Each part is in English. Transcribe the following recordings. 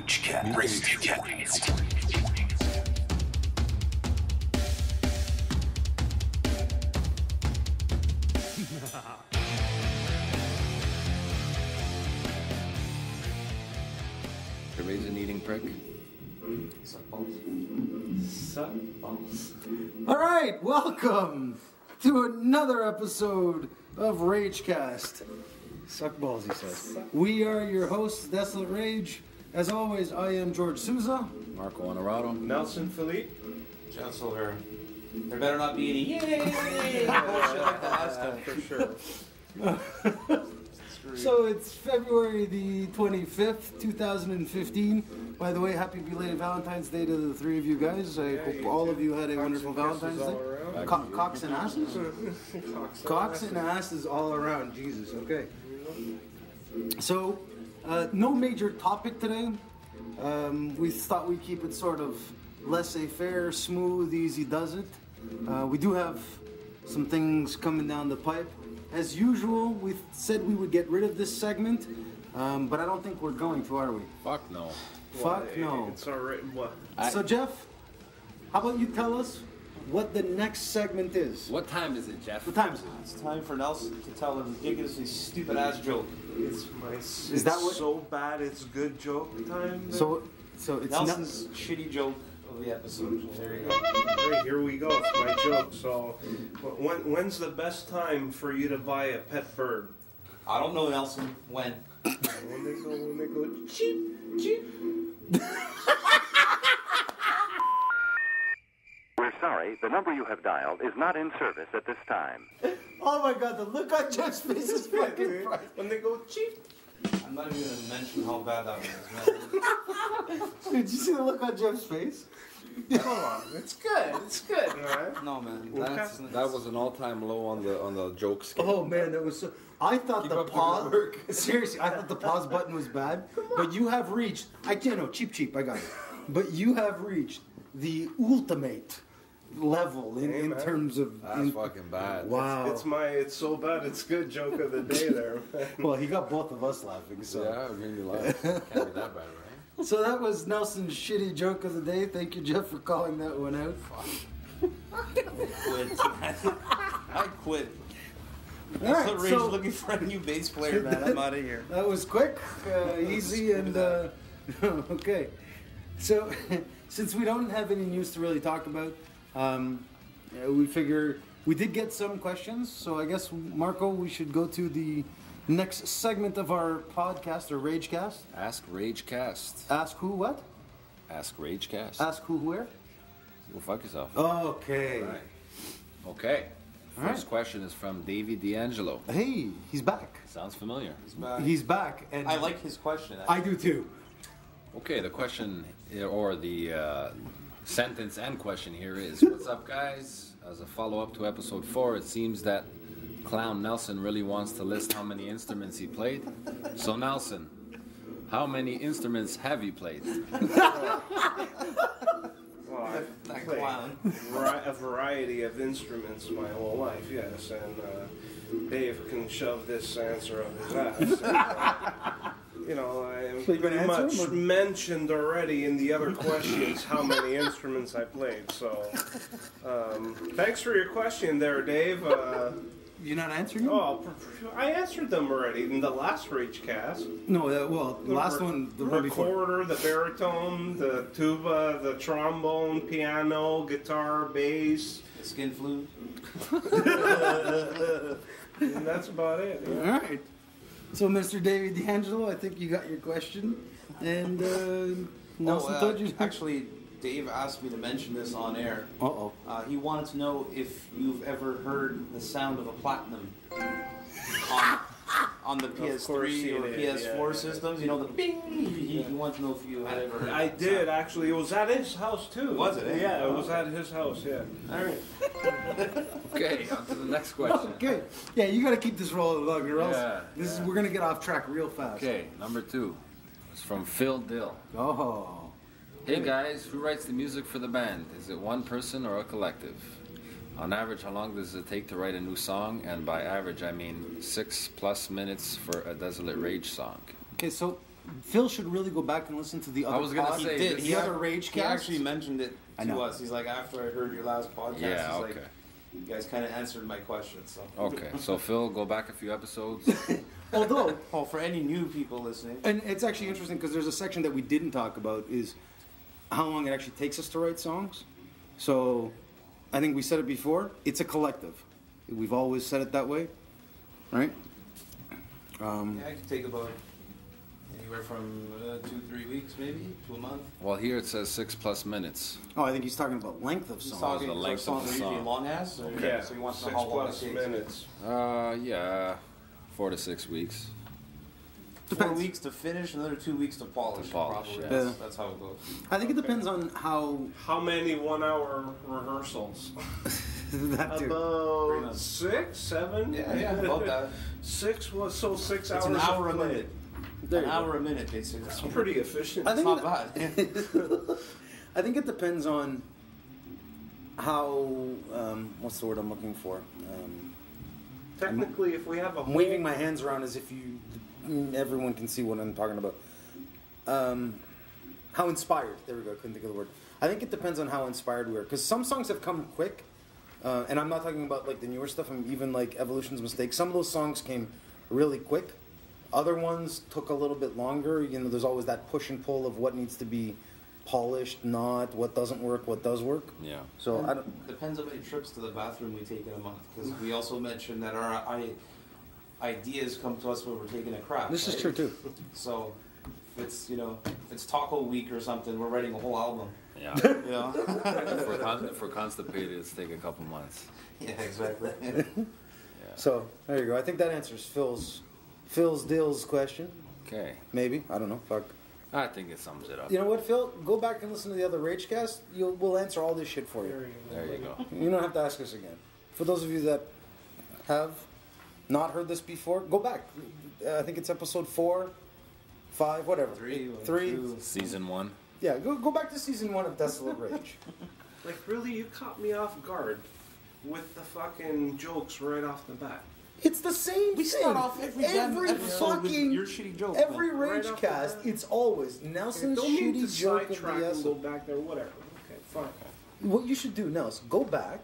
Ragecast. The raisin-eating prick. All right, welcome to another episode of Ragecast. Suck balls, he says. We are your hosts, Desolate Rage. As always, I am George Souza. Marco Honorado. Nelson Philippe. John Silver. There better not be any yay bullshit like the last time. For sure. So it's February the 25th, 2015. By the way, happy belated Valentine's Day to the three of you guys. I hope all of you had a wonderful Valentine's Day. Cocks and asses? Cocks and asses all around. Jesus, okay. So, no major topic today. We thought we'd keep it sort of laissez-faire, smooth, easy does it. We do have some things coming down the pipe. As usual, we said we would get rid of this segment, but I don't think we're going to, are we? Fuck no. Fuck no. It's alright. What? So Jeff, how about you tell us what the next segment is? What time is it, Jeff? What time is it? It's time for Nelson to tell a ridiculously stupid ass joke. It's my Is that what? so bad it's good joke time? So it's Nelson's shitty joke of the episode. There you go. Hey, here we go. It's my joke. So, when's the best time for you to buy a pet bird? I don't know, Nelson. When? When they go cheep, cheap. We're sorry, the number you have dialed is not in service at this time. Oh my God, the look on Jeff's face is fucking priceless. When they go cheap. I'm not even going to mention how bad that was, man. Did you see the look on Jeff's face? Come on, it's good. It's good, alright? No, man. That was an all-time low on the joke scale. Oh man, that was so. I thought Keep the up the pause. good work. Seriously, I thought the pause button was bad. But you have reached. I can't know. Cheap. I got it. But you have reached the ultimate level in terms of. That's fucking bad. Wow. It's so bad it's good joke of the day there. Well, he got both of us laughing. So. Yeah, it made me laugh. Can't be that bad, right? So that was Nelson's shitty joke of the day. Thank you, Jeff, for calling that one out. Quit. I quit. All right, Rage so looking for a new bass player, man. I'm out of here. that was quick, easy, and okay. So since we don't have any news to really talk about, we figure we did get some questions. So I guess Marco, we should go to the next segment of our podcast or Ragecast. Ask Ragecast. Ask who what? Ask Ragecast. Ask who where? Go fuck yourself. Okay. Right. Okay. All right. First question is from Davey D'Angelo. Hey, he's back. Sounds familiar. He's back, and I like his question. I do too. Okay, the question or the sentence and question here is, what's up, guys? As a follow-up to episode 4, it seems that Clown Nelson really wants to list how many instruments he played. So Nelson, how many instruments have you played? Well, I've That played clown. a variety of instruments my whole life, yes, and Dave can shove this answer up his ass. You know, I So you gonna pretty answer much him, or- mentioned already in the other questions how many instruments I played. So, thanks for your question there, Dave. You're not answering him? I answered them already in the last Ragecast. No, the last one, the one before. recorder, the baritone, the tuba, the trombone, piano, guitar, bass. The skin flute. And that's about it. All right. So, Mr. David D'Angelo, I think you got your question, and Nelson told you. Actually, Dave asked me to mention this on air. Uh-oh. He wanted to know if you've ever heard the sound of a platinum on the course PS3 he or did, PS4 yeah. systems. You know, the bing. He wanted to know if you had ever heard. I that did sound. actually. It was at his house too. Was it? Yeah, it was at his house. Yeah. All right. Okay, on to the next question. Okay. Yeah, you got to keep this rolling along, or else Yeah, we're gonna get off track real fast. Okay, number 2. It's from Phil Dill. Oh. Hey guys, who writes the music for the band? Is it one person or a collective? On average, how long does it take to write a new song? And by average, I mean 6+ minutes for a Desolate Rage song. Okay, so Phil should really go back and listen to the other. I was gonna say, He did. the other Rage He cast. actually mentioned it I to know. us. He's like, after I heard your last podcast, Yeah, he's okay. like, you guys kind of answered my question. So. Okay, so Phil, go back a few episodes. Although, Oh, for any new people listening. and it's actually interesting because there's a section that we didn't talk about is how long it actually takes us to write songs. So, I think we said it before. It's a collective. We've always said it that way, right? Yeah, it could take about anywhere from 2-3 weeks, maybe, to a month. Well, here it says 6+ minutes. Oh, I think he's talking about length of He's songs. talking the about length of songs the are usually song. long ass. Or, Yeah, So he wants to 6 know how long it plus takes. minutes. Yeah, 4 to 6 weeks. 4 Depends. weeks to finish, another 2 weeks to polish. To polish, probably. yeah. That's how it goes. I think it depends on how How many 1-hour rehearsals? that too. Pretty About much. 6, 7? Yeah, about that. 6 was so 6 It's hours. an hour a of play. minute. There An you go. hour a minute, basically. It's pretty efficient. I It's think not it, bad. I think it depends on how what's the word I'm looking for. Technically, if we have a I'm waving my hands around as if everyone can see what I'm talking about. How inspired? There we go. I couldn't think of the word. I think it depends on how inspired we are, because some songs have come quick, and I'm not talking about like the newer stuff. I'm even like Evolution's Mistake. Some of those songs came really quick. Other ones took a little bit longer. You know, there's always that push and pull of what needs to be polished, not what doesn't work, what does work. Yeah. So I don't. Depends how many trips to the bathroom we take in a month. Because we also mentioned that our ideas come to us when we're taking a crap. This is right? true too. So if it's if it's Taco Week or something, we're writing a whole album. Yeah. You know? For constipated, it's take a couple months. Yeah, exactly. So there you go. I think that answers Phil's Dill's question. Okay. Maybe, I don't know. Fuck. I think it sums it up. You know what, Phil? Go back and listen to the other Ragecast. We'll answer all this shit for you. There you go. You don't have to ask us again. For those of you that have not heard this before, go back. I think it's episode 4, 5, whatever. 3, 3. Season 1. Yeah, go back to season 1 of Desolate Rage. Like, really, you caught me off guard with the fucking jokes right off the bat. It's the same We thing. start off every damn episode with fucking your shitty joke, every man. Right off the Ragecast, bat. it's always Nelson's Don't mean to shitty joke of sidetrack the and go episode. back there, whatever. Okay, fine. What you should do, Nels, go back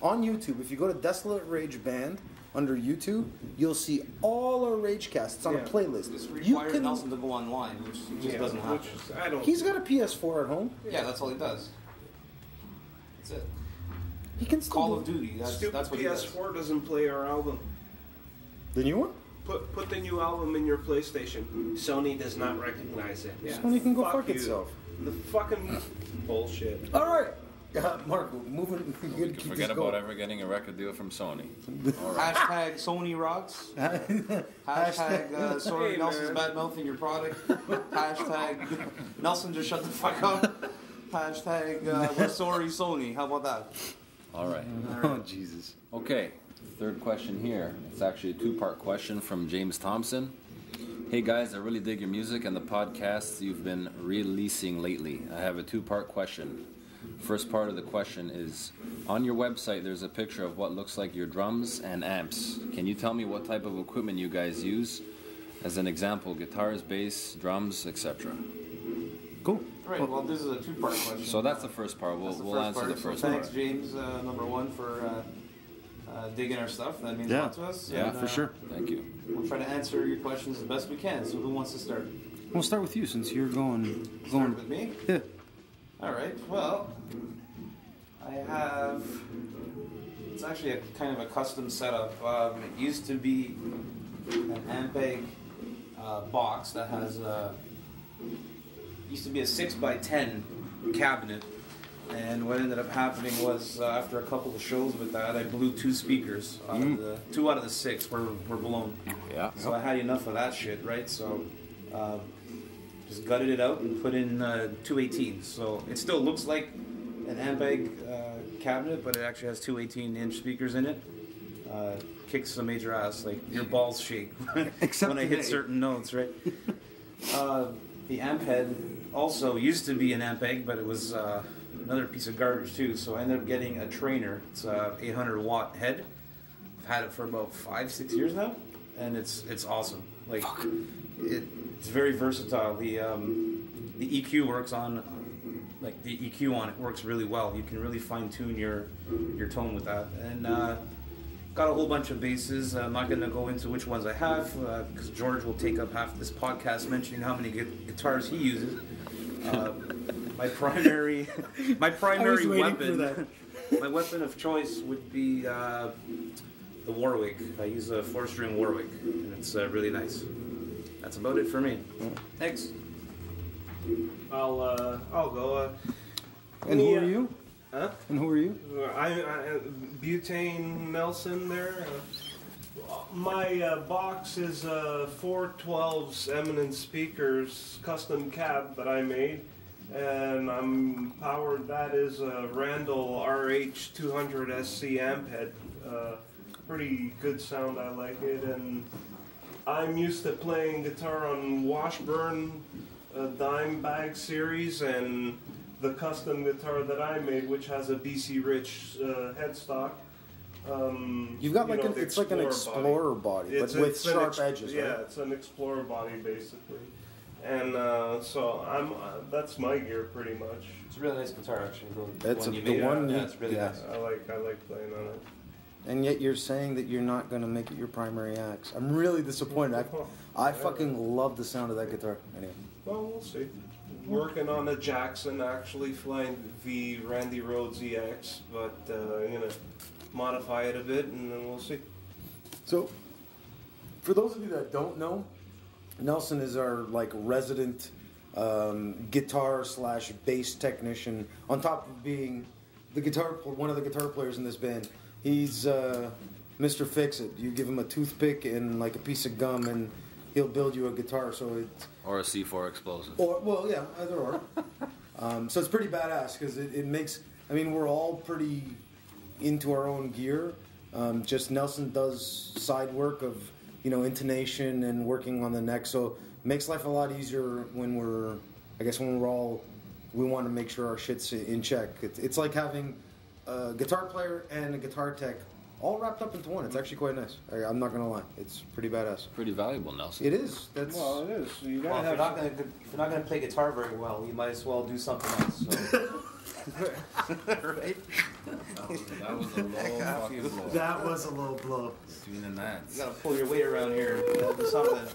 on YouTube. If you go to Desolate Rage Band under YouTube, you'll see all our Ragecasts. It's on Yeah. a playlist. This You requires can. Nelson to go online, which just doesn't happen. I don't. He's got a PS4 at home. Yeah, that's all he does. That's it. He can still Call do of Duty. Stupid That's what he does. PS4 doesn't play our album. the new one. Put the new album in your PlayStation. Sony does not recognize it. Yeah. Sony can go fuck you. itself. The fucking bullshit. All right, Mark, moving. We can forget about ever getting a record deal from Sony. All right. Hashtag Sony rocks. Hashtag sorry Hey, Nelson's man. bad mouthing your product. Hashtag Nelson just shut the fuck up. Hashtag we're sorry Sony. How about that? All right. Oh Jesus. Okay, third question here. It's actually a two-part question from James Thompson. Hey guys, I really dig your music and the podcasts you've been releasing lately. I have a two-part question. First part of the question is, on your website there's a picture of what looks like your drums and amps. Can you tell me what type of equipment you guys use? As an example, guitars, bass, drums, etc. Cool. Right. Well, this is a two-part question. So that's the first part. That's the We'll first answer part. the first so thanks, part. James, number one, for digging our stuff. That means a Yeah. lot to us. Yeah, And, for sure. Thank you. We'll try to answer your questions as best we can. So who wants to start? We'll start with you since you're going. Start with me? Yeah. All right. Well, I have. It's actually a kind of a custom setup. It used to be an Ampeg box that has a. Used to be a 6x10 cabinet, and what ended up happening was after a couple of shows with that, I blew 2 speakers. Out of the, 2 out of the 6 were blown. Yeah. So I had enough of that shit, right? So just gutted it out and put in 218s. So it still looks like an Ampeg cabinet, but it actually has 2 18-inch speakers in it. Kicks some major ass, like your balls shake Except when I hit today. certain notes, right? The amp head also used to be an Ampeg, but it was another piece of garbage too. So I ended up getting a Trainer. It's a 800 watt head. I've had it for about 5-6 years now, and it's awesome. Like it's very versatile. The EQ works on, like the EQ on it works really well. You can really fine tune your tone with that. And got a whole bunch of basses. I'm not going to go into which ones I have because George will take up half this podcast mentioning how many guitars he uses. My primary weapon. My weapon of choice would be the Warwick. I use a 4-string Warwick, and it's really nice. That's about it for me. Thanks. I'll go. And who are you? Huh? And who are you? I Butane Nelson there. My box is 412's Eminent Speakers custom cab that I made, and I'm powered. That is a Randall RH200 SC amp head. Pretty good sound. I like it, and I'm used to playing guitar on Washburn Dime Bag series and the custom guitar that I made, which has a BC Rich headstock. You've got like it's like an Explorer body, but with sharp edges, right? Yeah, it's an Explorer body basically, and so that's my gear pretty much. It's a really nice guitar, actually. That's the one. Yeah, it's really nice. I like playing on it. And yet you're saying that you're not going to make it your primary axe. I'm really disappointed. I fucking love the sound of that guitar. Anyway. Well, we'll see. Working on a Jackson, actually flying the Randy Rhodes EX, but I'm gonna modify it a bit, and then we'll see. So, for those of you that don't know, Nelson is our like resident guitar / bass technician. On top of being one of the guitar players in this band, he's Mr. Fix It. You give him a toothpick and like a piece of gum, and he'll build you a guitar. So it's or a C4 explosive. Or well, yeah, either or. So it's pretty badass because it makes. I mean, we're all pretty into our own gear. Just Nelson does side work of intonation and working on the neck, so it makes life a lot easier when we're all. We want to make sure our shit's in check. It's like having a guitar player and a guitar tech all wrapped up into one. It's actually quite nice. I'm not gonna lie. It's pretty badass. Pretty valuable, Nelson. It is. Well, it is. You Well, gotta if you're not gonna play guitar very well, you might as well do something else. So. Right? That was a low fucking blow. That was a low blow. Between the nets. You gotta pull your weight around here. You gotta do something.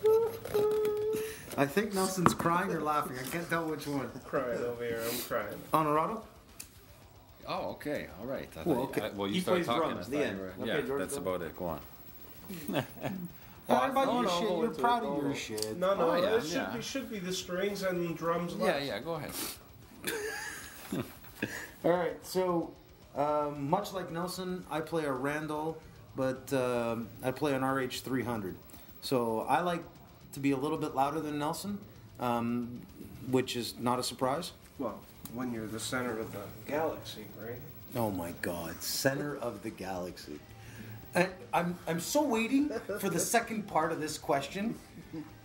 I think Nelson's crying or laughing. I can't tell which one. I'm crying over here. I'm crying. Honorado? Oh, okay. All right. Okay. Well, you He start plays talking. drums, I the thought end. you were- Okay, yeah, George, that's go. about it. Go on. How about No, your no, shit? go You're into proud it, of go. your shit. No, Oh, yeah, it yeah. should be the strings and drums. Yeah, left. yeah. Go ahead. All right, so much like Nelson, I play a Randall, but I play an RH300. So I like to be a little bit louder than Nelson, which is not a surprise. Well, when you're the center of the galaxy, right? Oh my God, center of the galaxy. I'm so waiting for the second part of this question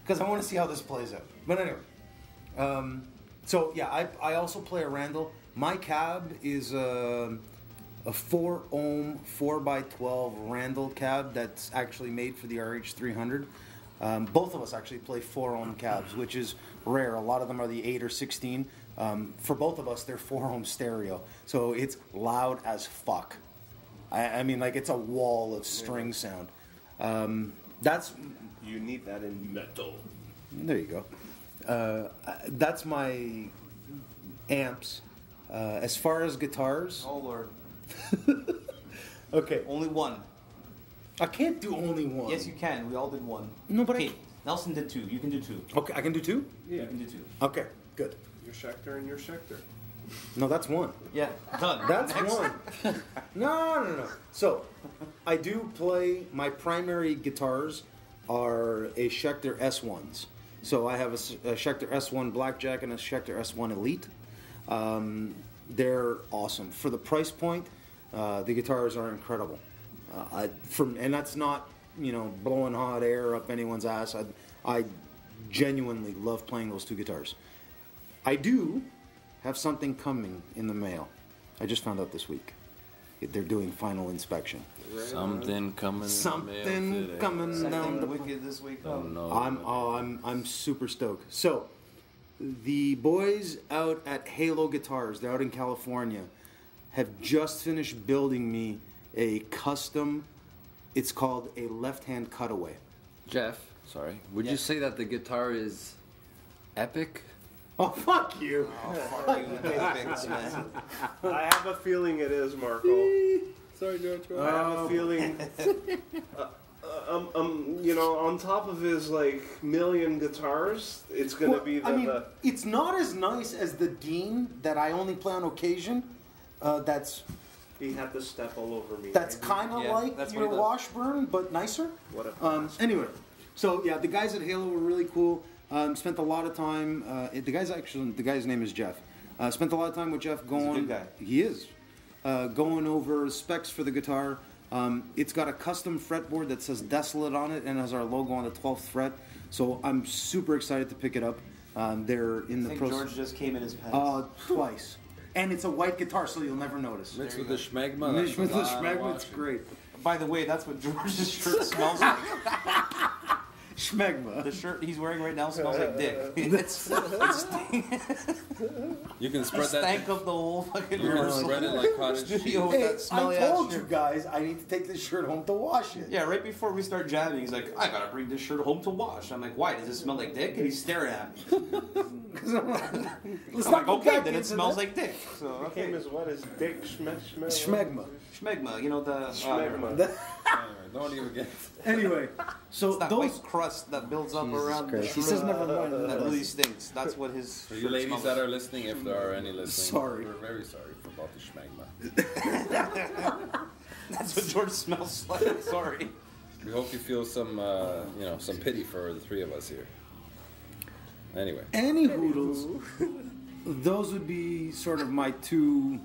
because I want to see how this plays out. But anyway, so yeah, I also play a Randall. My cab is a 4 ohm 4x12 Randall cab that's actually made for the RH300. Both of us actually play 4 ohm cabs, which is rare. A lot of them are the 8 or 16. For both of us, they're 4 ohm stereo, so it's loud as fuck. I mean, like it's a wall of string sound. That's You need that in metal. there. You go. That's my amps. As far as guitars, Oh Lord. okay, Only one. I can't do only one. Yes, you can. We all did one. No, but okay. Nelson did 2. You can do 2. Okay, I can do 2. Yeah, You can do 2. Okay, good. your Schecter and your Schecter. No, that's one. Yeah. Done. That's Next. one. No. So, I do play. My primary guitars are a Schecter S1s. So I have a Schecter S1 Blackjack and a Schecter S1 Elite. They're awesome for the price point. The guitars are incredible. And that's not blowing hot air up anyone's ass. I genuinely love playing those 2 guitars. I do have something coming in the mail. I just found out this week. they're doing final inspection. Something coming. Something coming down the wicked this week. Oh no. I'm super stoked. So, the boys out at Halo Guitars, they're out in California, have just finished building me a custom. It's called a left-hand cutaway. Jeff, sorry. Would you say that the guitar is epic? Oh, fuck you! Oh, fuck you, epics, man. I have a feeling it is, Marco. Sorry, George. I have a feeling. You know, on top of his like million guitars, it's gonna be the. It's not as nice as the Dean that I only play on occasion. That's He had to step all over me. kind of like that's what your he does. Washburn, but nicer. What a Anyway, so yeah, the guys at Halo were really cool. Spent a lot of time. The guy's name is Jeff. Spent a lot of time with Jeff going. He's a good guy. He is going over specs for the guitar. It's got a custom fretboard that says Desolate on it and has our logo on the 12th fret. So I'm super excited to pick it up. They're in the I think process. George just came in his pants. Twice. And it's a white guitar, so you'll never notice. Mixed with the schmegma. Mixed with the that's a lot of schmegma, it's watching. great. By the way, that's what George's shirt smells like. Schmegma. The shirt he's wearing right now smells like dick. It's You can spread that. stank up the whole fucking You can spread it like cottage cheese. studio with Hey, that smelly I ass told you shirt. guys I need to take this shirt home to wash it. Yeah, right before we start jamming, he's like, I gotta bring this shirt home to wash. I'm like, why? Does it smell like dick? And he's staring at me. Let's I'm like, okay, then it smells like dick. So, okay. Came as what is Dick Schmegma. Schmegma, you know the... Schmegma. Anyway, don't even get. Anyway, so It's that those. white crust that builds up Jesus around Christ. the He says never mind. that really stinks. That's what his For you shirt ladies smells that like. are listening, if there are any listening, Sorry. we're very sorry for about the schmegma. That's what George smells like. Sorry. We hope you feel some, some pity for the three of us here. Anyway, Any hoodles, those would be sort of my two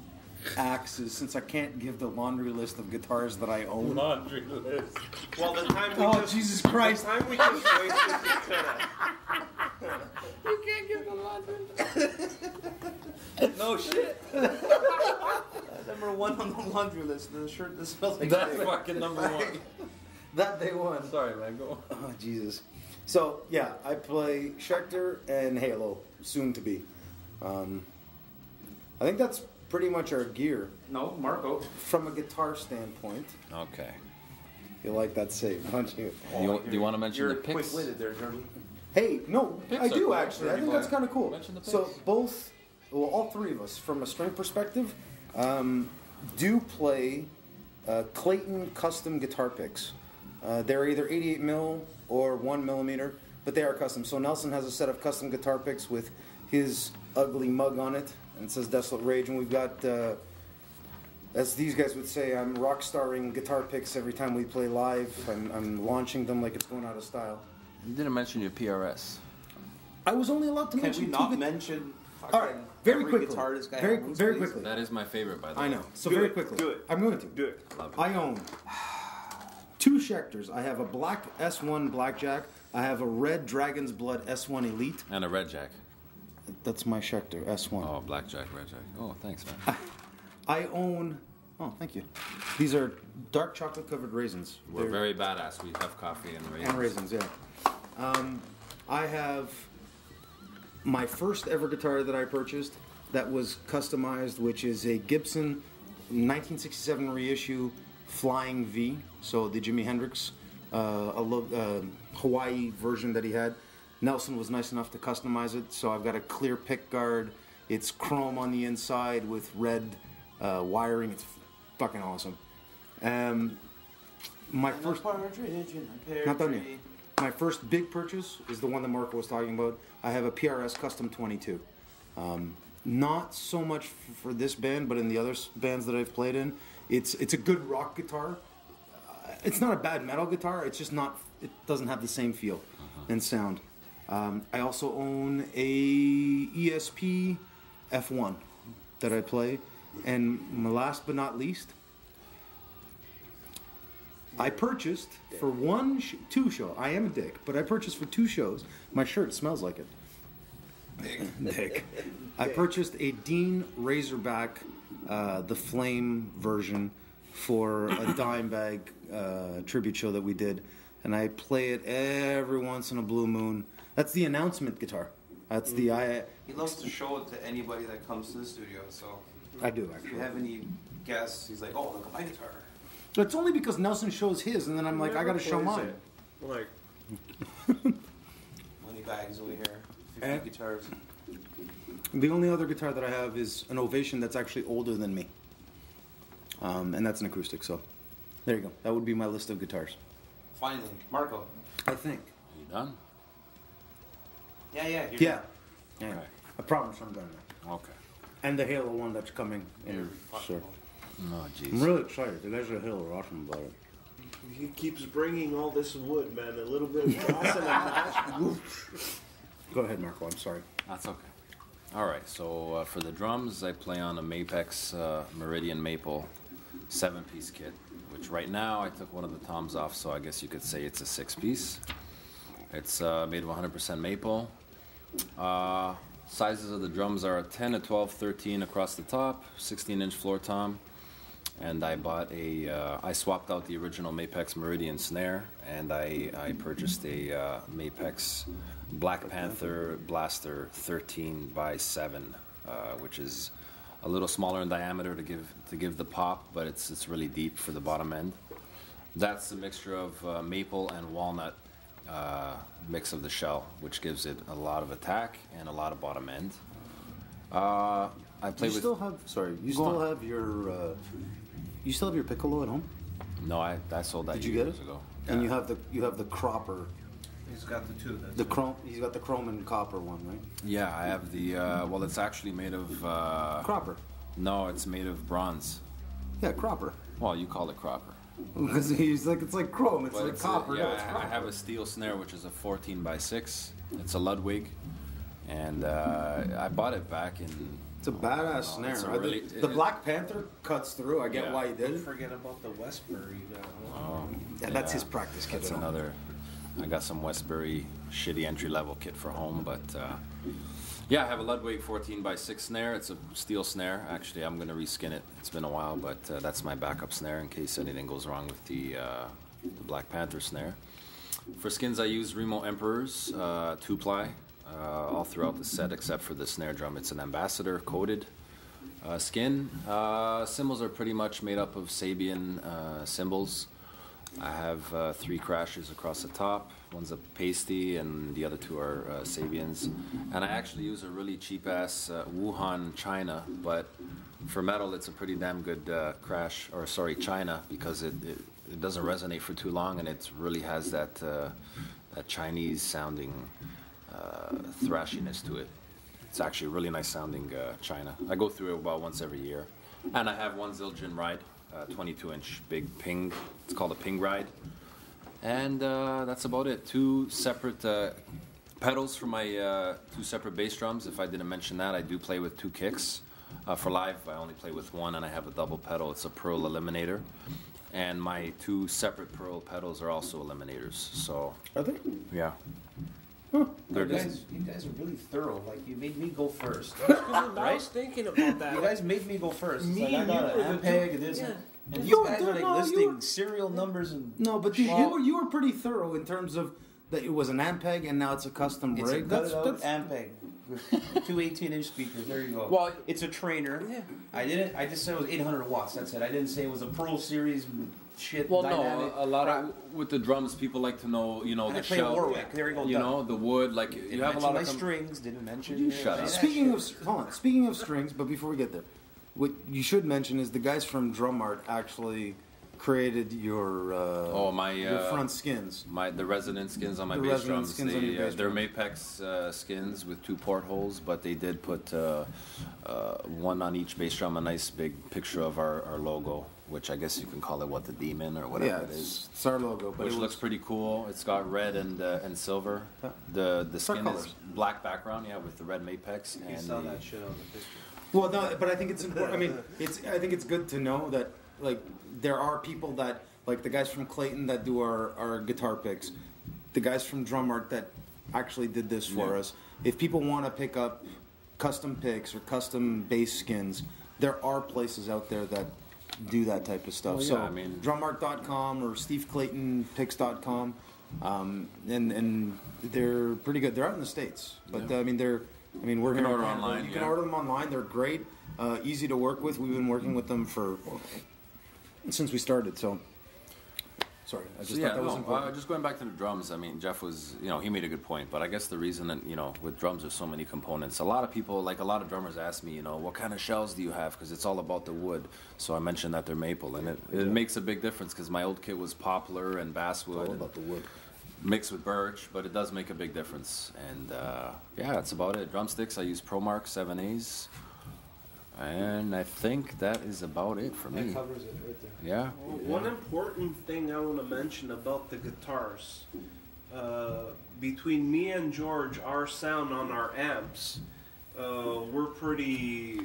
axes, since I can't give the laundry list of guitars that I own. laundry list. Well, the time we Oh, just, Jesus Christ. The time we just wasted to You can't give the laundry. No shit. Number one on the laundry list, the shirt that smells like That's dick. fucking number one. That day one. Sorry, man. Go on. Oh, Jesus. So, yeah, I play Schecter and Halo, soon to be. I think that's pretty much our gear. No, Marco. From a guitar standpoint, Okay. you like that save, don't you? Do you want to mention You're the picks? quick-witted there, Jordan. Hey, no, Picks I are do cool. actually. I think that's kind of cool. Mention the So picks. all three of us, from a string perspective, do play Clayton custom guitar picks. They're either 88 mil or 1 millimeter, but they are custom. So Nelson has a set of custom guitar picks with his ugly mug on it, and it says Desolate Rage. And we've got, as these guys would say, I'm rock starring guitar picks every time we play live. I'm launching them like it's going out of style. You didn't mention your PRS. I was only allowed to Can mention we two not guit- mention All right, very every quickly. guitar this guy Very, owns, very please? quickly. That is my favorite, by the way. I know. So Do very it, quickly. do it. I'm going to. do it. Love it. I own two Schecters. I have a black S1 Blackjack. I have a red Dragon's Blood S1 Elite. And a red jack. That's my Schecter S1. Oh, blackjack, red jack. Oh, thanks, man. I own. Oh, thank you. These are dark chocolate covered raisins. We're They're- very badass. We have coffee and raisins. and raisins. Yeah. I have my first ever guitar that I purchased that was customized, which is a Gibson 1967 reissue Flying V. So the Jimi Hendrix Hawaii version that he had. Nelson was nice enough to customize it, so I've got a clear pick guard. It's chrome on the inside with red wiring. It's fucking awesome. My first, not done yet. My first big purchase is the one that Marco was talking about. I have a PRS Custom 22. Not so much for this band, but in the other bands that I've played in, it's a good rock guitar. It's not a bad metal guitar. It's just not. It doesn't have the same feel and sound. I also own a ESP F1 that I play, and my last but not least, I purchased for two shows. I am a dick, but I purchased for 2 shows. My shirt smells like it. Dick. I purchased a Dean Razorback, the Flame version, for a dime bag tribute show that we did, and I play it every once in a blue moon. That's the announcement guitar. That's the He loves to show it to anybody that comes to the studio. So I do if actually. you have any guests, he's like, "Oh, look at my guitar." It's only because Nelson shows his, and then I'm like, I gotta show mine. Like, Money bags over here, 50 guitars. The only other guitar that I have is an Ovation that's actually older than me, and that's an acoustic. So there you go. That would be my list of guitars. Finally, Marco. I think. Are you done? Yeah. Yeah. Okay. I promise I'm done now. Okay. And the Halo one that's coming in. Sure. Oh, jeez. I'm really excited. The guys at Halo are awesome about it. he keeps bringing all this wood, man. A little bit of gas and a match. Go ahead, Marco. I'm sorry. That's okay. All right, so for the drums, I play on a Mapex Meridian Maple 7-piece kit, which right now I took one of the toms off, so I guess you could say it's a 6-piece. It's made of 100% maple. Sizes of the drums are a 10, a 12, 13 across the top, 16-inch floor tom. And I bought I swapped out the original Mapex Meridian snare, and I purchased a Mapex Black Panther Blaster 13 by 7, which is a little smaller in diameter to give the pop, but it's really deep for the bottom end. That's a mixture of maple and walnut mix of the shell, which gives it a lot of attack and a lot of bottom end. I play You with. still have. Sorry. You Go still on. have your. You still have your piccolo at home, No, I sold that Did you get years it? ago. and you have the cropper. He's got the two. The chrome. He's got the chrome and copper one, right? Yeah, I have the. Well, it's actually made of. Cropper. No, it's made of bronze. Yeah, cropper. Well, you call it cropper. Because he's like it's like chrome. It's But like it's copper. yeah, no, it's I copper. have a steel snare, which is a 14 by 6. It's a Ludwig, and I bought it back in. It's a badass snare. it's a right? really- the Black Panther cuts through. I get Yeah. why he did Don't it. forget about the Westbury. Yeah, that's his practice kit. That's at home. another. I got some Westbury shitty entry level kit for home, but yeah, I have a Ludwig 14 by 6 snare. It's a steel snare. Actually, I'm gonna reskin it. It's been a while, but that's my backup snare in case anything goes wrong with the Black Panther snare. For skins, I use Remo Emperor's 2-ply all throughout the set, except for the snare drum. It's an Ambassador coated skin. Cymbals are pretty much made up of Sabian cymbals. I have 3 crashes across the top. One's a pasty, and the other 2 are Sabians. And I actually use a really cheap-ass Wuhan China, but for metal, it's a pretty damn good China, because it doesn't resonate for too long, and it really has that Chinese-sounding thrashiness to it. It's actually a really nice-sounding China. I go through it about once every year. And I have one Zildjian Ride. 22-inch big ping. It's called a ping ride. And that's about it. 2 separate pedals for my 2 separate bass drums. If I didn't mention that, I do play with 2 kicks. For live, I only play with 1, and I have a double pedal. It's a Pearl Eliminator. And my 2 separate Pearl pedals are also Eliminators. So, Are they? yeah. You They're just- guys are really thorough. Like, you made me go first. I was thinking about that. You guys made me go first. It's Me like, I and got you an were the Ampeg two- and this. yeah. And these You- guys are like no, you listing were- serial numbers and. No, but you were pretty thorough in terms of that it was an Ampeg and now it's a custom It's rig. a gutted out Ampeg with 2 18-inch speakers. There you go. Well, it's a trainer. Yeah. I just said it was 800 watts. That's it. I didn't say it was a Pro Series shit. Well, dynamic. no, a lot of with the drums, people like to know, I the play shell. Warwick. There you go. You done. know, the wood. Like Didn't you have a mention lot my of strings. Didn't mention. You shut up. Speaking of strings, but before we get there, what you should mention is the guys from Drum Art actually created your your front skins. the resonant skins on my The bass resonant drums. skins on your bass They're drums. Mapex skins with 2 portholes, but they did put one on each bass drum, a nice big picture of our logo, which I guess you can call it the demon or whatever Yeah, it is. it's our logo, but Which it looks pretty cool. It's got red and silver. Yeah. The skin colors. is black background, yeah, with the red Mapex. You And saw the- that shit on the picture. Well, no, but I think it's important. I mean, I think it's good to know that like there are people that like the guys from Clayton that do our guitar picks, the guys from Drum Art that actually did this for Yeah. us. if people want to pick up custom picks or custom bass skins, there are places out there that do that type of stuff. Well, yeah, so I mean, drummark.com or steveclaytonpicks.com, and they're pretty good. They're out in the States, but Yeah. we're You here can in order Canada. online, You can yeah. order them online. They're great, easy to work with. We've been working with them since we started. So, sorry, I just thought that was important. just going back to the drums. I mean, Jeff was, he made a good point. But I guess the reason that with drums, there's so many components. A lot of people, like a lot of drummers, ask me, what kind of shells do you have? Because it's all about the wood. So I mentioned that they're maple, and it makes a big difference. Because my old kit was poplar and basswood. It's all about the wood. Mixed with birch, but it does make a big difference. And that's about it. Drumsticks, I use ProMark 7As. And I think that is about it for me. That covers it right there. Yeah. One important thing I want to mention about the guitars, between me and George, our sound on our amps, we're pretty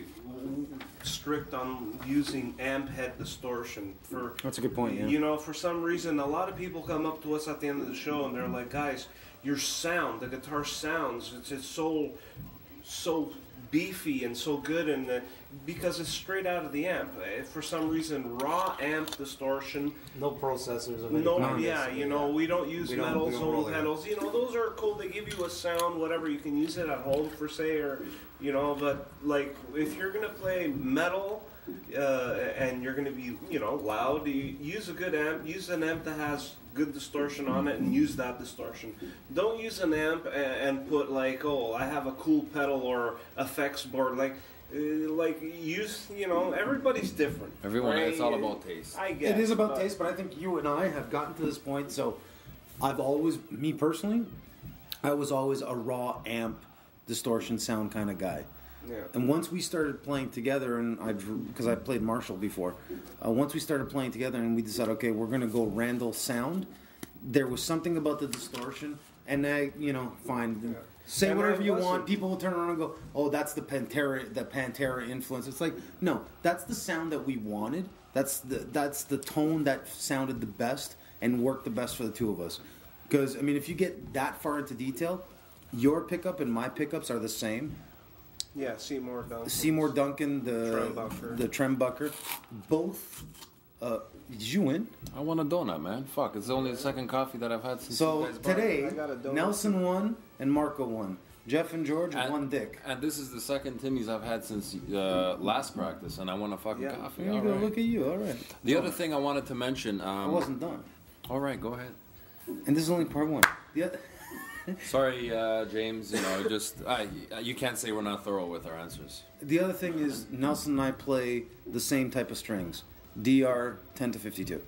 strict on using amp head distortion. That's a good point, yeah. For some reason, a lot of people come up to us at the end of the show and they're like, guys, your sound, the guitar sounds, it's so beefy and so good, and because it's straight out of the amp. For some reason, raw amp distortion. No processors of any No, kind. we don't use We don't metal roll zone it. pedals. Those are cool. They give you a sound, whatever. You can use it at home for say, or but like if you're gonna play metal. And you're going to be, loud. You use a good amp. Use an amp that has good distortion on it, and use that distortion. Don't use an amp and put like, I have a cool pedal or effects board. Use, everybody's different. Everyone, right? it's all about taste. I guess It is about taste, but I think you and I have gotten to this point. So, me personally, I was always a raw amp distortion sound kind of guy. Yeah. And once we started playing together, and because I played Marshall before, once we started playing together and we decided, okay, we're going to go Randall sound, there was something about the distortion, and fine. Yeah. Say And whatever I you wasn't- want. People will turn around and go, "Oh, that's the Pantera influence." It's like, no, that's the sound that we wanted. That's the tone that sounded the best and worked the best for the two of us. Because if you get that far into detail, your pickup and my pickups are the same. Yeah, Seymour Duncan, the Trembucker, both. Did you win? I want a donut, man. Fuck, it's only the second coffee that I've had since you So guys brought it. today, I got a donut. Nelson won and Marco won. Jeff and George won Dick. And this is the second Timmy's I've had since last practice, and I want a fucking Yeah. coffee. There you All go. right. Look at you. All right. The other thing I wanted to mention. I wasn't done. All right, go ahead. And this is only part one. The other. Sorry, James. You can't say we're not thorough with our answers. The other thing is Nelson and I play the same type of strings, DR 10 to 52.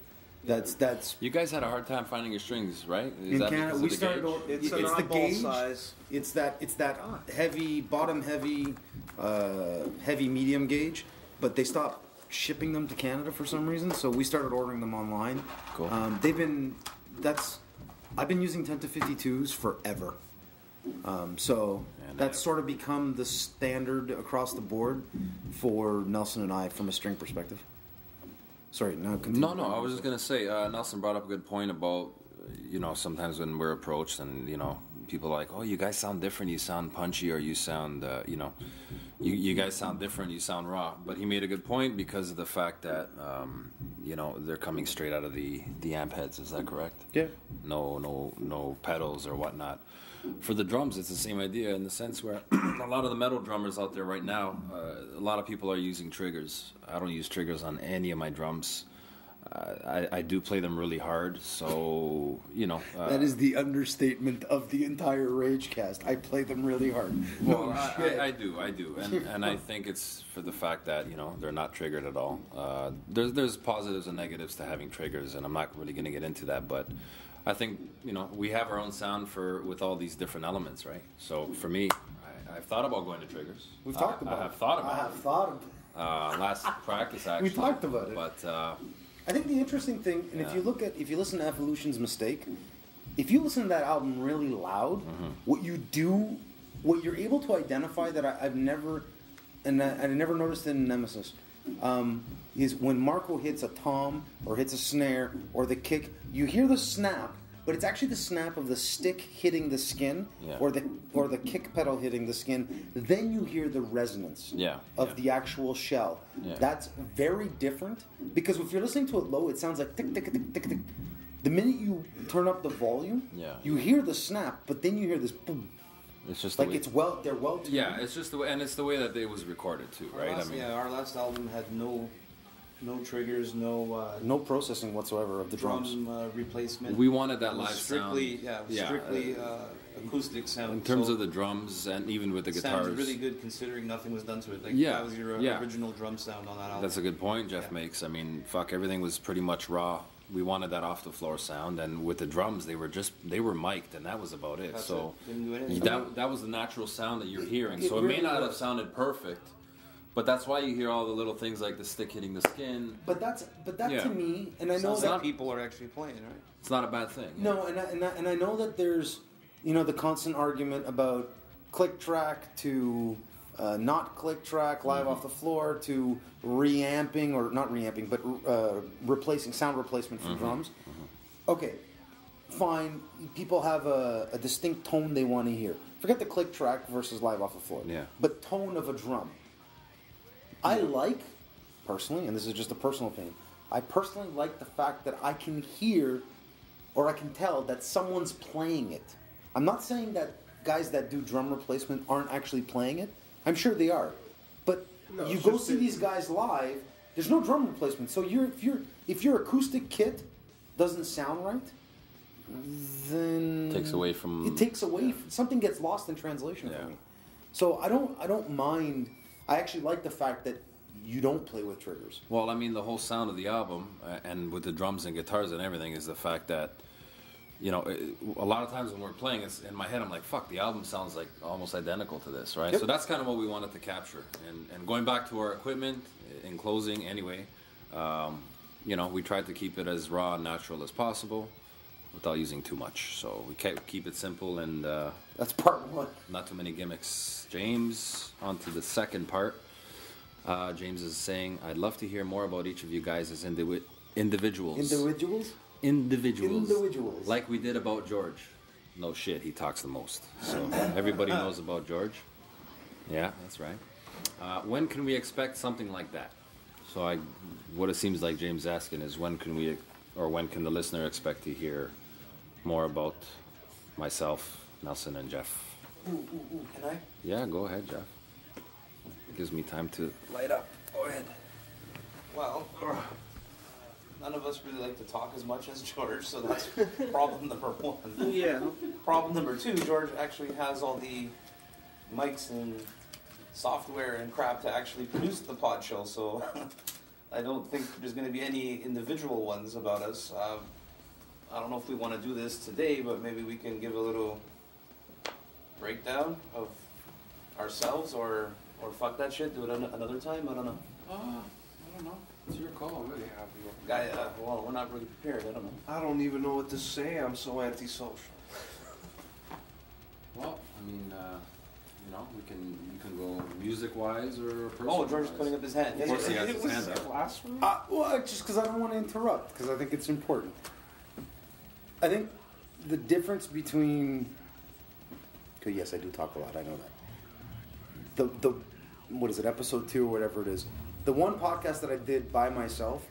That's You guys had a hard time finding your strings, right? Is in that Canada. because We of the started. gauge? It's an the oddball gauge. size. It's that heavy bottom heavy medium gauge, but they stopped shipping them to Canada for some reason. So we started ordering them online. Cool. I've been using 10 to 52s forever. So And that's sort of become the standard across the board for Nelson and I from a string perspective. Sorry, now continue. No. I was just gonna say, Nelson brought up a good point about, sometimes when we're approached and people are like, oh, you guys sound different. You sound punchy, or you sound, you guys sound different. You sound raw. But he made a good point because of the fact that, they're coming straight out of the amp heads. Is that correct? Yeah. No pedals or whatnot. For the drums, it's the same idea in the sense where a lot of the metal drummers out there right now, a lot of people are using triggers. I don't use triggers on any of my drums. I do play them really hard, so That is the understatement of the entire Ragecast. I play them really hard. Well, I do, and I think it's for the fact that they're not triggered at all. There's positives and negatives to having triggers, and I'm not really going to get into that, but I think we have our own sound with all these different elements, right? So for me, I've thought about going to triggers. We've talked about it. I have thought about I have thought of it. last practice actually. We talked about it. But I think the interesting thing, and if you listen to Evolution's Mistake, if you listen to that album really loud, what you're able to identify that I've never, and I never noticed in Nemesis, is when Marco hits a tom or hits a snare or the kick, you hear the snap, but it's actually the snap of the stick hitting the skin, Yeah. or the kick pedal hitting the skin. Then you hear the resonance of the actual shell. Yeah. That's very different, because if you're listening to it low, it sounds like tick, tick, tick, tick, tick. The minute you turn up the volume, you hear the snap, but then you hear this boom. It's just like they're well tuned. Yeah, it's just the way, and it's the way that it was recorded too, right? Our last album had no triggers, no processing whatsoever of the drums. Replacement. We wanted that live strictly, sound. Strictly acoustic sound. In terms of the drums and even with the guitars. Sounds really good considering nothing was done to it. Like that was your original drum sound on that album. That's a good point Jeff makes. I mean, everything was pretty much raw. We wanted that off the floor sound, and with the drums they were mic'd, and that was about it. That was the natural sound that you're hearing. So it may not have sounded perfect, but that's why you hear all the little things like the stick hitting the skin. But that to me, and I know sounds that people are actually playing, right? It's not a bad thing. No, and I know that there's the constant argument about click track to not click track live off the floor to reamping, or not reamping, but replacing sound replacement for drums. Okay, fine. People have a distinct tone they want to hear. Forget the click track versus live off the floor. Yeah. But tone of a drum. I like, personally, and this is just a personal opinion, I personally like the fact that I can hear, or I can tell that someone's playing it. I'm not saying that guys that do drum replacement aren't actually playing it. I'm sure they are. But you go see these guys live, there's no drum replacement. So if your acoustic kit doesn't sound right, then it takes away something gets lost in translation for me. So I don't mind. I actually like the fact that you don't play with triggers. Well, I mean, the whole sound of the album, and with the drums and guitars and everything, is the fact that, a lot of times when we're playing, it's in my head, I'm like, fuck, the album sounds like almost identical to this, right? Yep. So that's kind of what we wanted to capture. And going back to our equipment, in closing anyway, we tried to keep it as raw and natural as possible without using too much. So we keep it simple, and that's part one. Not too many gimmicks. James, on to the second part. James is saying, I'd love to hear more about each of you guys as individuals. Individuals. Like we did about George. No shit, he talks the most. So everybody knows about George. Yeah, that's right. When can we expect something like that? So what it seems like James is asking is when can the listener expect to hear more about myself, Nelson, and Jeff? Can I? Yeah, go ahead, Jeff. It gives me time to light up. Go ahead. Well, none of us really like to talk as much as George, so that's problem number one. Yeah. Problem number two, George actually has all the mics and software and crap to actually produce the pod show, so I don't think there's going to be any individual ones about us. I don't know if we want to do this today, but maybe we can give a little breakdown of ourselves, or fuck that shit, do it another time. I don't know. I don't know. It's your call, really. Well, we're not really prepared. I don't know. I don't even know what to say. I'm so antisocial. Well, I mean, we can go music-wise or personal. Oh, George's putting up his hand. Of course, he has his hand up. Well, just because I don't want to interrupt, because I think it's important. I think the difference between. Okay, yes, I do talk a lot. I know that. The what is it, episode 2 or whatever it is. The one podcast that I did by myself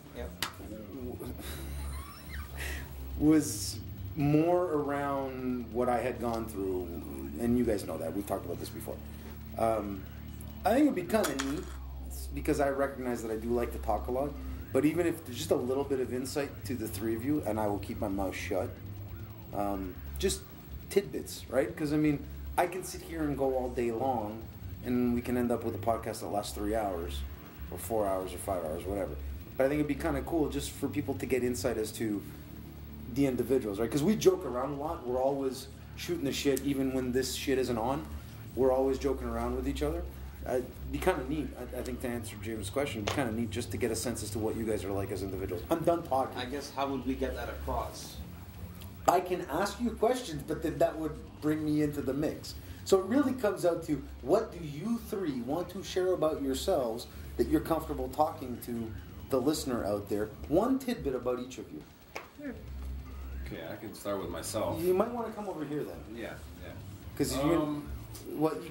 was more around what I had gone through, and you guys know that. We've talked about this before. I think it would be kind of neat, because I recognize that I do like to talk a lot, but even if there's just a little bit of insight to the three of you, and I will keep my mouth shut, just tidbits, right? Because, I mean, I can sit here and go all day long, and we can end up with a podcast that lasts 3 hours, or 4 hours, or 5 hours, whatever. But I think it'd be kind of cool just for people to get insight as to the individuals, right? Because we joke around a lot. We're always shooting the shit, even when this shit isn't on. We're always joking around with each other. It'd be kind of neat, I think, to answer James' question. It'd be kind of neat just to get a sense as to what you guys are like as individuals. I'm done talking. I guess, how would we get that across? I can ask you questions, but then that would bring me into the mix. So it really comes out to, what do you three want to share about yourselves that you're comfortable talking to the listener out there? One tidbit about each of you. Okay, I can start with myself. You might want to come over here then. Yeah, Because yeah. you can't.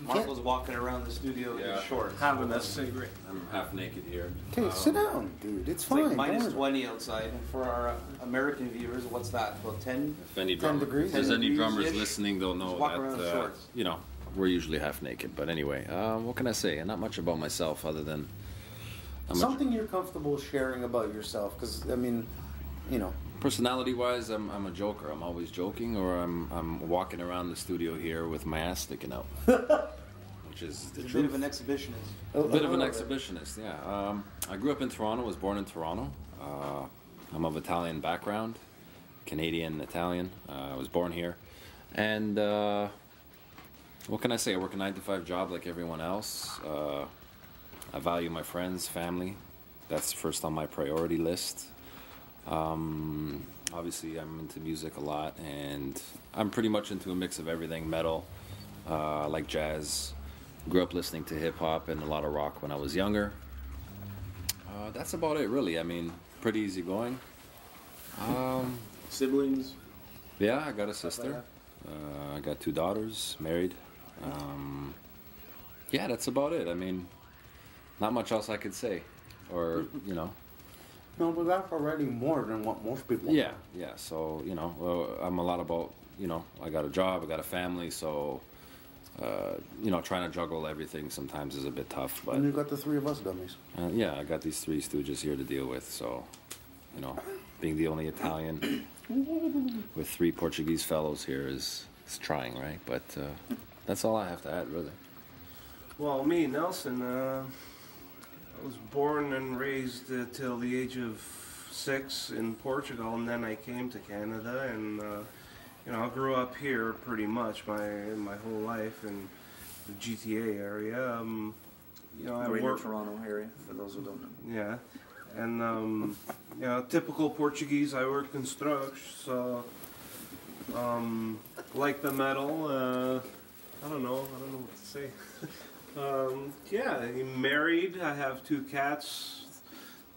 Marco's walking around the studio in Yeah. his shorts. Having a cigarette. I'm half naked here. Okay, sit down, dude. It's It's fine. like minus don't worry. 20 outside. And for our American viewers, what's that? About 10? If any 10 degrees. if there's 10 any drummers degrees-ish. listening, they'll know Just walk around in that, shorts. you know, we're usually half naked. But anyway, what can I say? Not much about myself other than Something you're comfortable sharing about yourself, because I mean, you know. personality-wise, I'm a joker. I'm always joking, or I'm walking around the studio here with my ass sticking out, which is the He's a truth. bit of an exhibitionist. A bit of an exhibitionist, yeah. I grew up in Toronto, was born in Toronto. I'm of Italian background, Canadian, Italian. I was born here. And what can I say? I work a 9-to-5 job like everyone else. I value my friends, family. That's first on my priority list. Obviously, I'm into music a lot, and I'm pretty much into a mix of everything, metal, I like jazz. Grew up listening to hip hop and a lot of rock when I was younger. That's about it, really. I mean, pretty easygoing. Siblings? Yeah, I got a sister. I got 2 daughters, married. Yeah, that's about it. I mean, not much else I could say, or you know. No, but that's already more than what most people. Yeah, yeah. So you know, I'm a lot about I got a job, I got a family, so trying to juggle everything sometimes is a bit tough. But And you got the 3 of us dummies. yeah, I got these 3 stooges here to deal with. So, being the only Italian with 3 Portuguese fellows here is trying, right? But that's all I have to add, really. Well, me, Nelson, I was born and raised till the age of 6 in Portugal, and then I came to Canada, and I grew up here pretty much my whole life in the GTA area. I Greater worked, Toronto area, for those who don't know. yeah, and typical Portuguese. I work construction, so like the metal. I don't know what to say. I'm married. I have 2 cats.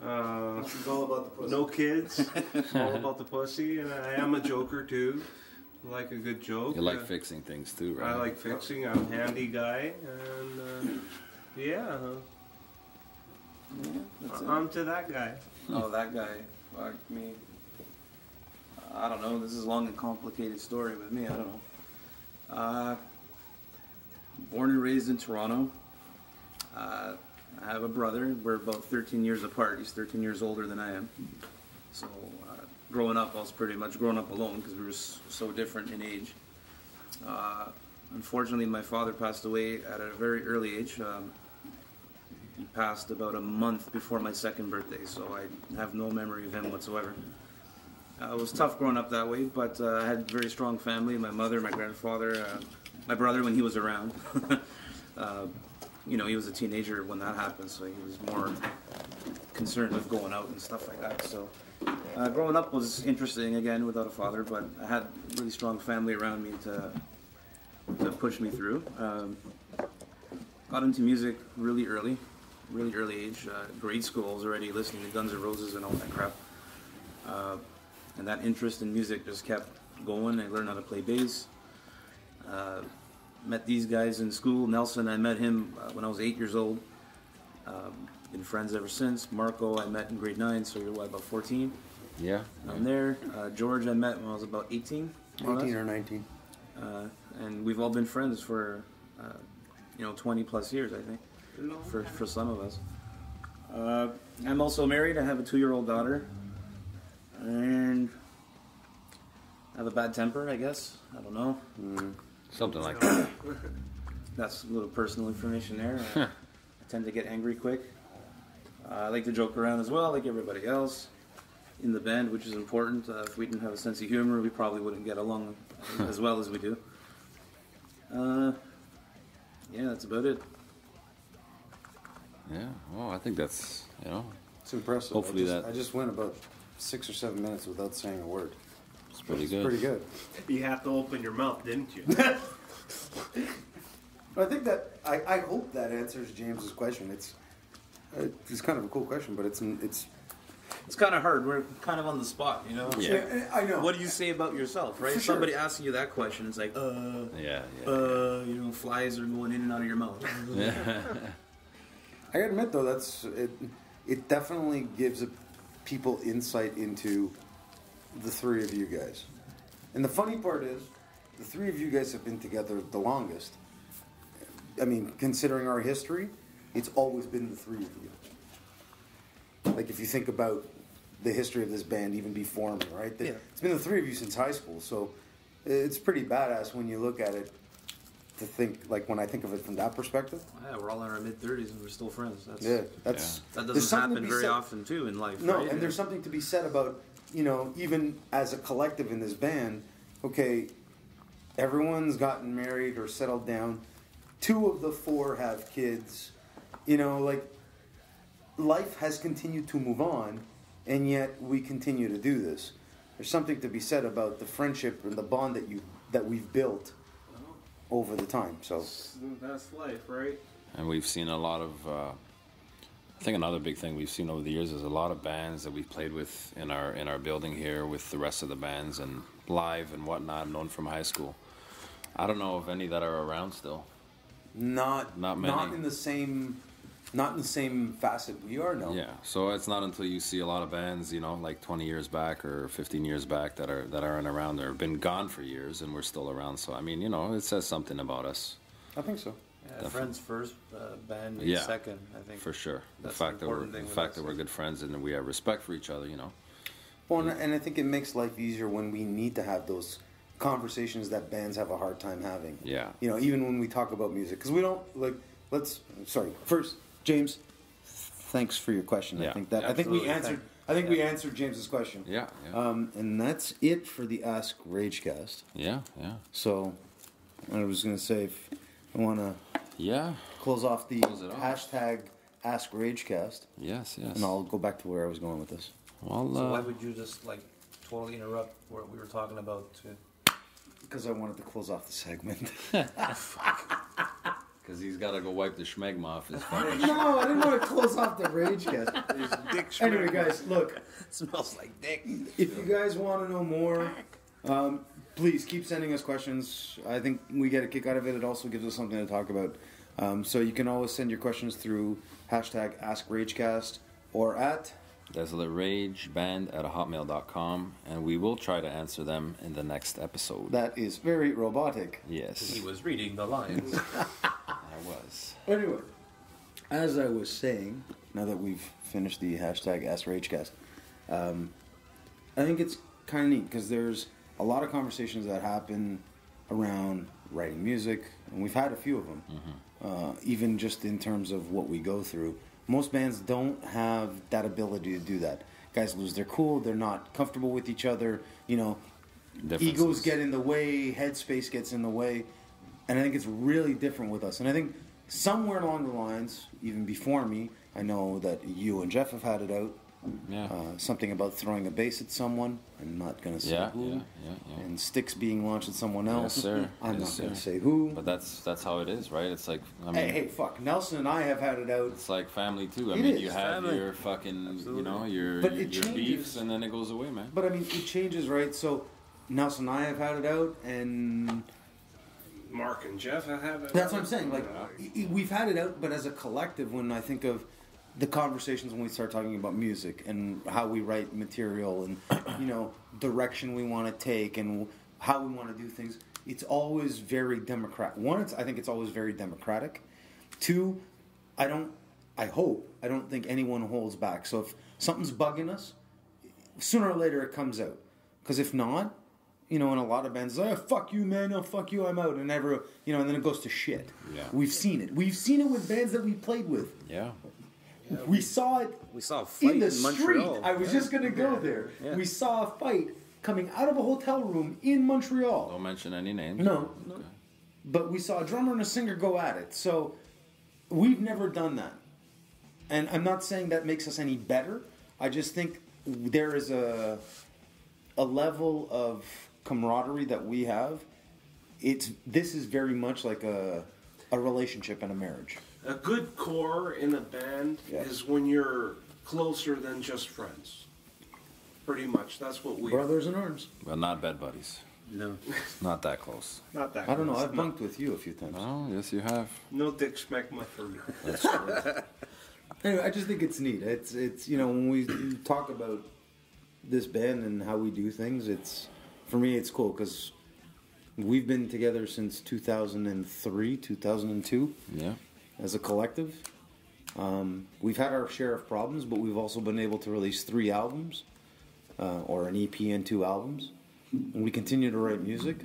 It's all about the pussy. No kids. It's all about the pussy, and I am a joker too. I like a good joke. You like fixing things too, right? I like fixing. I'm a handy guy, and Yeah, that's it. I'm to that guy. Oh, that guy. Fuck me. I don't know. This is a long and complicated story with me. I don't know. Born and raised in Toronto. I have a brother. We're about 13 years apart. He's 13 years older than I am. So growing up, I was pretty much growing up alone because we were so different in age. Unfortunately, my father passed away at a very early age. He passed about a month before my 2nd birthday, so I have no memory of him whatsoever. It was tough growing up that way, but I had a very strong family. My mother, my grandfather, my brother when he was around. He was a teenager when that happened, so he was more concerned with going out and stuff like that. So growing up was interesting, again, without a father, but I had a really strong family around me to push me through. Got into music really early age. Grade school, I was already listening to Guns N' Roses and all that crap. And that interest in music just kept going. I learned how to play bass. Met these guys in school. Nelson, I met him when I was 8 years old. Been friends ever since. Marco, I met in grade 9, so you're what, about 14? Yeah. I'm there. George, I met when I was about 18. 18 or 19. And we've all been friends for 20 plus years, I think, for some of us. I'm also married. I have a 2-year-old daughter, and I have a bad temper, I guess. I don't know. Something like that. That's a little personal information there. I tend to get angry quick. I like to joke around as well, like everybody else in the band, which is important. If we didn't have a sense of humor, we probably wouldn't get along as well as we do. Yeah, that's about it. Yeah. Well, I think that's It's impressive. Hopefully I just went about 6 or 7 minutes without saying a word. it's pretty It's good. pretty good. You have to open your mouth, didn't you? I think that I hope that answers James's question. It's kind of a cool question, but it's It's kind of hard. We're kind of on the spot, you know. Yeah. I know. What do you say about yourself, right? For sure. Somebody asking you that question, it's like, you know, flies are going in and out of your mouth. I gotta admit though, that's it. It definitely gives people insight into the three of you guys. And the funny part is, the three of you guys have been together the longest. I mean, considering our history, it's always been the three of you. Like if you think about the history of this band, even before me, right? It's been the three of you since high school, so it's pretty badass when you look at it. To think, like when I think of it from that perspective. Yeah, we're all in our mid-30s and we're still friends. That doesn't happen very often too in life. No, right? and there's something to be said about, you know, even as a collective in this band. Okay, everyone's gotten married or settled down. 2 of the 4 have kids. You know, like life has continued to move on, and yet we continue to do this. There's something to be said about the friendship and the bond that we've built over the time. So that's life, right? And we've seen a lot of I think another big thing we've seen over the years is a lot of bands that we've played with in our building here with the rest of the bands and live and whatnot, known from high school. I don't know of any that are around still. Not many. Not in the same facet we are now. Yeah, so it's not until you see a lot of bands, you know, like 20 years back or 15 years back that aren't around or have been gone for years and we're still around. So I mean, you know, it says something about us. I think so. Yeah, friends first, band second. I think for sure. The that's fact that we're good friends and we have respect for each other, you know. Well, and I think it makes life easier when we need to have those conversations that bands have a hard time having. Yeah. You know, even when we talk about music, because we don't like. First, James, thanks for your question. Yeah, I think we answered. I think we answered James's question. Yeah. And that's it for the Ask Ragecast. Yeah. So, I was going to say, if you want to close off the hashtag Ask Ragecast. Yes. And I'll go back to where I was going with this. Well, so why would you just like totally interrupt what we were talking about? Because I wanted to close off the segment. Because he's got to go wipe the schmegma off his face. No, I didn't want to close off the Ragecast. Anyway, guys, look. It smells like dick. If you guys want to know more, please keep sending us questions. I think we get a kick out of it. It also gives us something to talk about. So you can always send your questions through hashtag AskRagecast or at DesolateRageBand@hotmail.com, and we will try to answer them in the next episode. That is very robotic. Yes. He was reading the lines. I was. Anyway, as I was saying, now that we've finished the hashtag AskRagecast, I think it's kind of neat because there's a lot of conversations that happen around writing music, and we've had a few of them, even just in terms of what we go through. Most bands don't have that ability to do that. Guys lose their cool, they're not comfortable with each other, you know, egos get in the way, headspace gets in the way, and I think it's really different with us. And I think somewhere along the lines, even before me, I know that you and Jeff have had it out. Yeah. Something about throwing a bass at someone. I'm not going to say who. Yeah. And sticks being launched at someone else. Yes, sir. I'm not going to say who. But that's how it is, right? It's like, I mean, hey, fuck. Nelson and I have had it out. It's like family too. I It mean, is you have family. your fucking, Absolutely. you know, your changes. beefs, and then it goes away, man. But I mean, it changes, right? So Nelson and I have had it out, and Mark and Jeff have it. that's what I'm saying. Like, we've had it out, but as a collective, when I think of the conversations when we start talking about music and how we write material and, you know, direction we want to take and how we want to do things, it's always very democratic. One, I think it's always very democratic. Two, I don't think anyone holds back. So if something's bugging us, sooner or later it comes out. Because if not, you know, in a lot of bands, oh, fuck you, man, no, fuck you, I'm out. And never, you know, and then it goes to shit. Yeah. We've seen it. We've seen it with bands that we played with. Yeah. We saw it We saw a fight in the in street. Montreal. I was just going to go there. Yeah. We saw a fight coming out of a hotel room in Montreal. Don't mention any names. No. Okay. But we saw a drummer and a singer go at it. So we've never done that. And I'm not saying that makes us any better. I just think there is a level of camaraderie that we have. This is very much like a relationship and a marriage. A good core in a band Yes. is when you're closer than just friends. Pretty much. That's what we. Brothers in arms. Well, not bed buddies. No. Not that close. Not that. I don't know. close. I've bunked with you a few times. Oh, yes, you have. No dick schmeckma for me. Anyway, I just think it's neat. It's when we talk about this band and how we do things, for me it's cool because we've been together since 2003, 2002. Yeah. As a collective. We've had our share of problems, but we've also been able to release 3 albums, or an EP and 2 albums. And we continue to write music,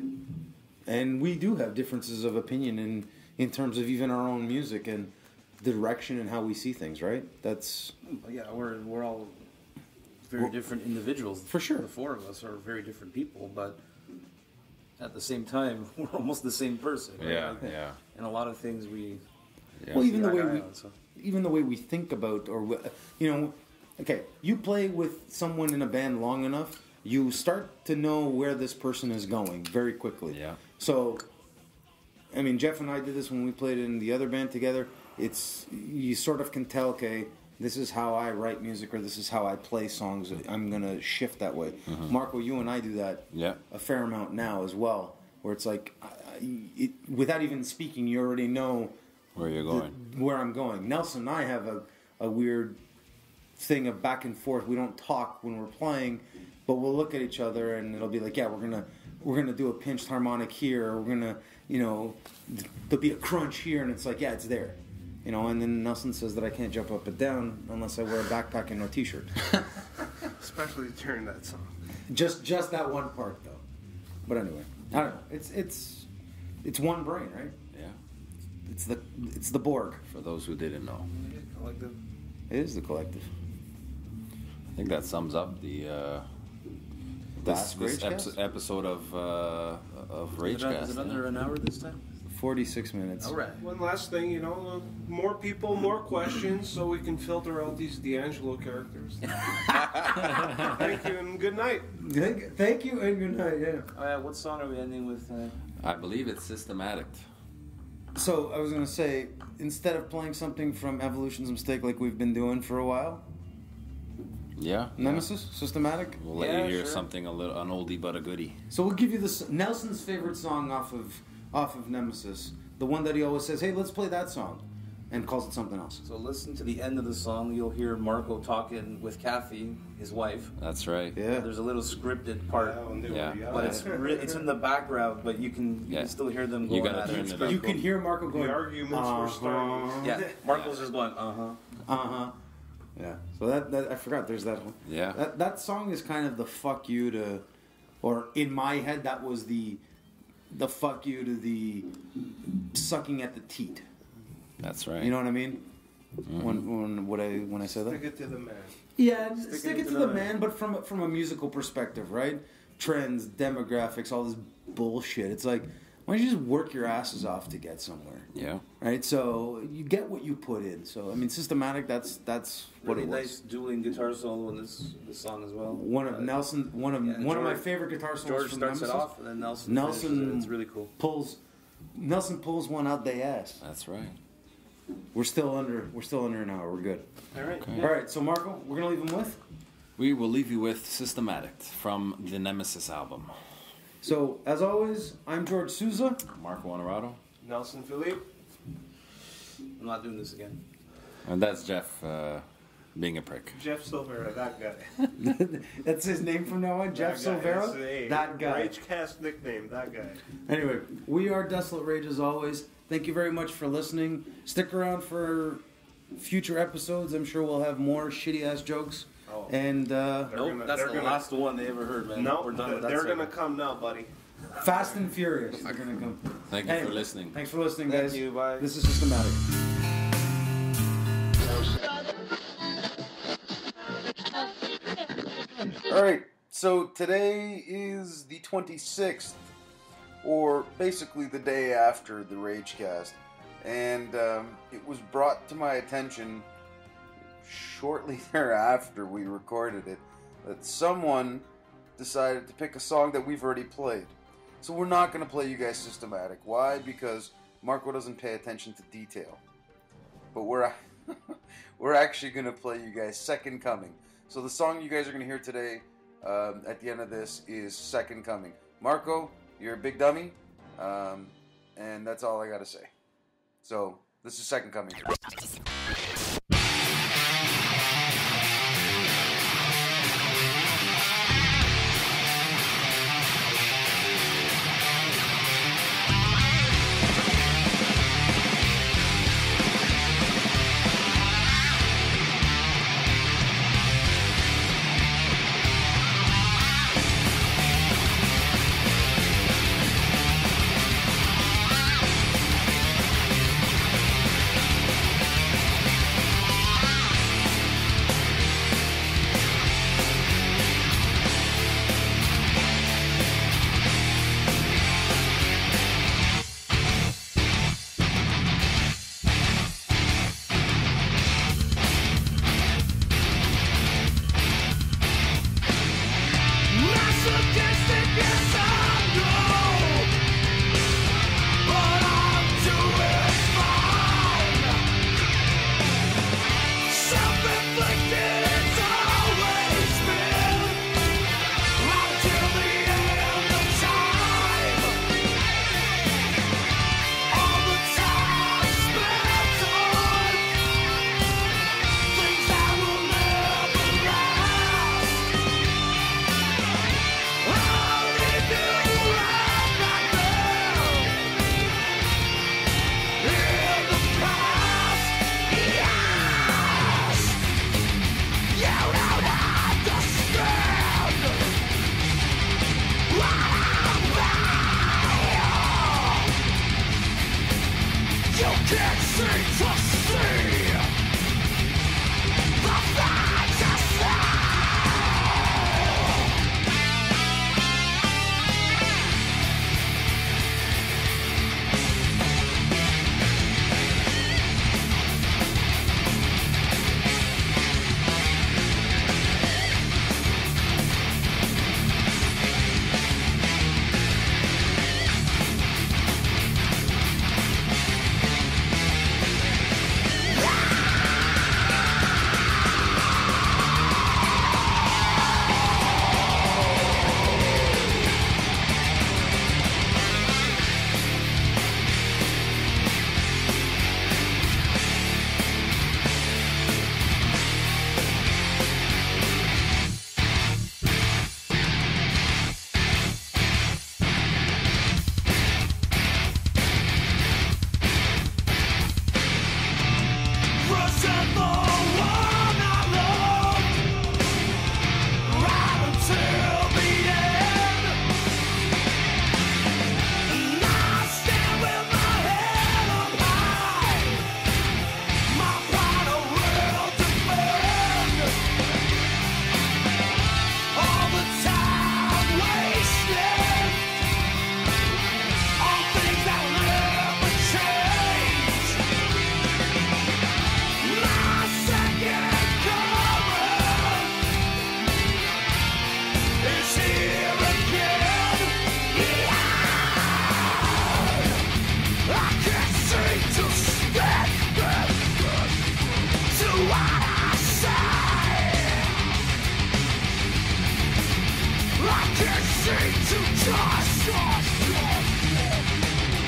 and we do have differences of opinion in terms of even our own music and the direction and how we see things. Right? That's We're all very different individuals. For sure. The 4 of us are very different people, but at the same time, we're almost the same person. Right? Yeah, yeah. And a lot of things we. Yeah. well, even see the way eye to we, eye on, so. even the way we think about, okay, you play with someone in a band long enough, you start to know where this person is going very quickly. Yeah. So, I mean, Jeff and I did this when we played in the other band together. You sort of can tell, okay, this is how I write music, or this is how I play songs. I'm gonna shift that way. Marco, you and I do that a fair amount now as well, where it's like, without even speaking, you already know where you're going, where I'm going. Nelson and I have a weird thing of back and forth. We don't talk when we're playing, but we'll look at each other and it'll be like, yeah, we're gonna do a pinched harmonic here, or we're gonna, there'll be a crunch here, and it's like, yeah, it's there. And then Nelson says that I can't jump up and down unless I wear a backpack and no t-shirt. Especially during that song. Just that one part though. But anyway, I don't know. It's one brain, right? Yeah. It's the Borg. For those who didn't know. Collective. It is the collective. I think that sums up the this Ragecast? episode of Ragecast. Is it under an hour this time? 46 minutes. All right. One last thing, more people, more questions, so we can filter out these D'Angelo characters. Thank you and good night. Thank you and good night. Yeah. What song are we ending with? I believe it's Systematic. So I was gonna say, instead of playing something from Evolution's Mistake like we've been doing for a while, Yeah. Nemesis, Systematic. We'll let Yeah, you hear sure. something an oldie but a goodie. So we'll give you this Nelson's favorite song off of Nemesis, the one that he always says, "Hey, let's play that song," and calls it something else. So listen to the end of the song. You'll hear Marco talking with Kathy, his wife. That's right. Yeah. There's a little scripted part, Yeah. but it's in the background. But you can still hear them You going gotta at turn it. it up. You can hear Marco going. The arguments were starting. Yeah, Marco's just going, Yeah. So that I forgot. There's that one. Yeah. That song is kind of the fuck you to, or in my head that was the fuck you to the sucking at the teat. That's right. You know what I mean? When I say that. Stick it to the man. Yeah, stick it to the man, but from a musical perspective, right? Trends, demographics, all this bullshit. It's like, why don't you just work your asses off to get somewhere? Yeah. Right? So you get what you put in. So I mean, Systematic. That's what really it was. nice dueling guitar solo in this song as well. One of my favorite guitar solos George from Nemesis. starts it off, and then Nelson. Nelson finishes it. It's really cool. pulls one out the ass. That's right. We're still under an hour. We're good. All right. Okay. All right. So Marco, we're gonna leave him with. We will leave you with Systematic from the Nemesis album. So as always, I'm George Souza. Marco Honorado. Nelson Philippe. I'm not doing this again. And that's Jeff being a prick. Jeff Silvera, that guy. That's his name from now on, Jeff That guy. That's Silvera. That guy. Ragecast nickname, that guy. Anyway, we are Desolate Rage as always. Thank you very much for listening. Stick around for future episodes. I'm sure we'll have more shitty ass jokes. Oh. And Nope, that's the last one they ever heard, man. No, We're done with that. they're gonna segment. come now, buddy. Fast and Furious are gonna come. Thank you Anyway, for listening. Thanks for listening, Thank guys. you, bye. This is Systematic. All right, so today is the 26th, or basically the day after the Ragecast, and it was brought to my attention shortly thereafter we recorded it that someone decided to pick a song that we've already played. So we're not going to play you guys Systematic. Why? Because Marco doesn't pay attention to detail. But we're actually going to play you guys Second Coming. So the song you guys are going to hear today at the end of this is Second Coming. Marco, you're a big dummy, and that's all I gotta say. So, this is Second Coming.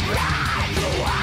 Run away!